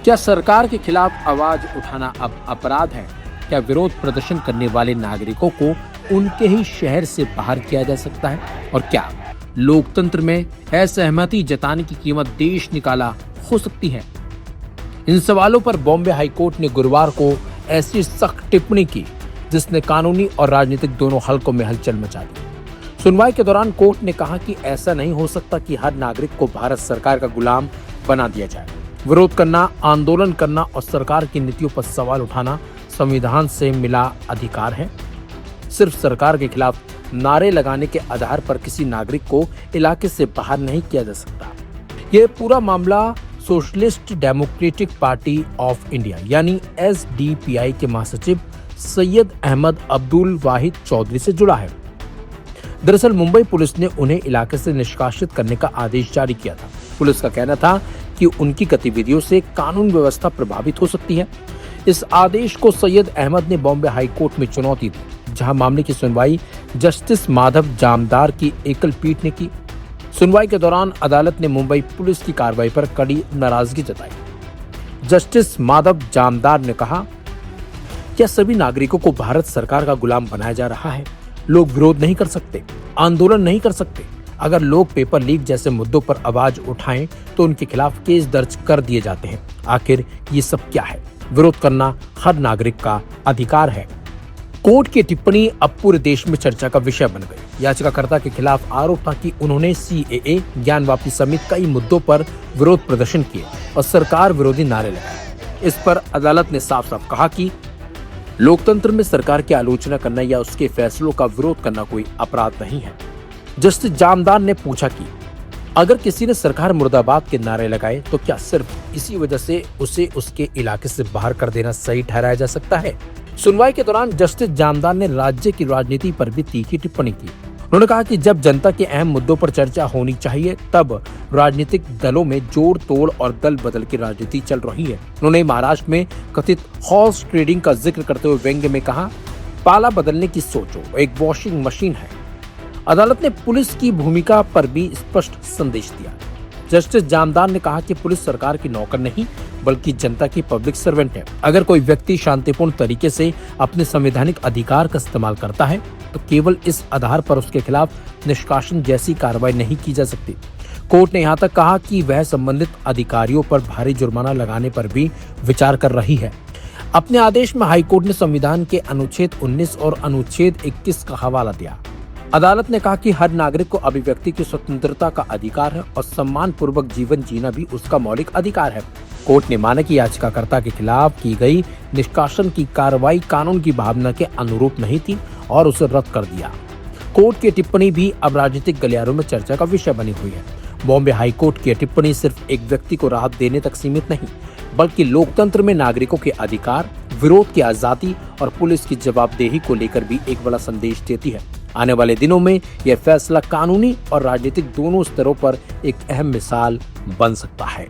क्या सरकार के खिलाफ आवाज उठाना अब अपराध है? क्या विरोध प्रदर्शन करने वाले नागरिकों को उनके ही शहर से बाहर किया जा सकता है? और क्या लोकतंत्र में असहमति जताने की कीमत देश निकाला हो सकती है? इन सवालों पर बॉम्बे हाईकोर्ट ने गुरुवार को ऐसी सख्त टिप्पणी की जिसने कानूनी और राजनीतिक दोनों हलकों में हलचल मचा दी। सुनवाई के दौरान कोर्ट ने कहा कि ऐसा नहीं हो सकता कि हर नागरिक को भारत सरकार का गुलाम बना दिया जाए। विरोध करना, आंदोलन करना और सरकार की नीतियों पर सवाल उठाना संविधान से मिला अधिकार है। सिर्फ सरकार के खिलाफ नारे लगाने के आधार पर किसी नागरिक को इलाके से बाहर नहीं किया जा सकता। यह पूरा मामला socialist democratic party of India यानी SDPI के महासचिव सैयद अहमद अब्दुल वाहिद चौधरी से जुड़ा है। दरअसल मुंबई पुलिस ने उन्हें इलाके से निष्कासित करने का आदेश जारी किया था। पुलिस का कहना था कि उनकी गतिविधियों से कानून व्यवस्था प्रभावित हो सकती है। इस आदेश को सैयद अहमद ने बॉम्बे हाई कोर्ट में चुनौती दी, जहां मामले की सुनवाई जस्टिस माधव जामदार की एकल पीठ ने की। सुनवाई के दौरान अदालत ने मुंबई पुलिस की कार्रवाई पर कड़ी नाराजगी जताई। जस्टिस माधव जामदार ने कहा, क्या सभी नागरिकों को भारत सरकार का गुलाम बनाया जा रहा है? लोग विरोध नहीं कर सकते, आंदोलन नहीं कर सकते। अगर लोग पेपर लीक जैसे मुद्दों पर आवाज उठाएं तो उनके खिलाफ केस दर्ज कर दिए जाते हैं। आखिर ये सब क्या है? विरोध करना हर नागरिक का अधिकार है। कोर्ट की टिप्पणी अब पूरे देश में चर्चा का विषय बन गई। याचिकाकर्ता के खिलाफ आरोप था कि उन्होंने CAA, ज्ञान वापसी समेत कई मुद्दों पर विरोध प्रदर्शन किए और सरकार विरोधी नारे लगाए। इस पर अदालत ने साफ साफ कहा कि लोकतंत्र में सरकार की आलोचना करना या उसके फैसलों का विरोध करना कोई अपराध नहीं है। जस्टिस जामदार ने पूछा कि अगर किसी ने सरकार मुर्दाबाद के नारे लगाए तो क्या सिर्फ इसी वजह से उसे उसके इलाके से बाहर कर देना सही ठहराया जा सकता है? सुनवाई के दौरान जस्टिस जामदार ने राज्य की राजनीति पर भी तीखी टिप्पणी की। उन्होंने कहा कि जब जनता के अहम मुद्दों पर चर्चा होनी चाहिए तब राजनीतिक दलों में जोड़ तोड़ और दल बदल की राजनीति चल रही है। उन्होंने महाराष्ट्र में कथित हॉर्स ट्रेडिंग का जिक्र करते हुए व्यंग्य में कहा, पाला बदलने की सोचो, एक वॉशिंग मशीन है। अदालत ने पुलिस की भूमिका पर भी स्पष्ट संदेश दिया। जस्टिस जामदार ने कहा कि पुलिस सरकार की नौकर नहीं बल्कि जनता की पब्लिक सर्वेंट है। अगर कोई व्यक्ति शांतिपूर्ण तरीके से अपने संवैधानिक अधिकार का इस्तेमाल करता है तो केवल इस आधार पर उसके खिलाफ निष्कासन जैसी कार्रवाई नहीं की जा सकती। कोर्ट ने यहाँ तक कहा कि वह संबंधित अधिकारियों पर भारी जुर्माना लगाने पर भी विचार कर रही है। अपने आदेश में हाईकोर्ट ने संविधान के अनुच्छेद 19 और अनुच्छेद 21 का हवाला दिया। अदालत ने कहा कि हर नागरिक को अभिव्यक्ति की स्वतंत्रता का अधिकार है और सम्मान पूर्वक जीवन जीना भी उसका मौलिक अधिकार है। कोर्ट ने माना कि याचिकाकर्ता के खिलाफ की गई निष्कासन की कार्रवाई कानून की भावना के अनुरूप नहीं थी और उसे रद्द कर दिया। कोर्ट की टिप्पणी भी अब राजनीतिक गलियारों में चर्चा का विषय बनी हुई है। बॉम्बे हाई कोर्ट की टिप्पणी सिर्फ एक व्यक्ति को राहत देने तक सीमित नहीं बल्कि लोकतंत्र में नागरिकों के अधिकार, विरोध की आजादी और पुलिस की जवाबदेही को लेकर भी एक बड़ा संदेश देती है। आने वाले दिनों में यह फैसला कानूनी और राजनीतिक दोनों स्तरों पर एक अहम मिसाल बन सकता है।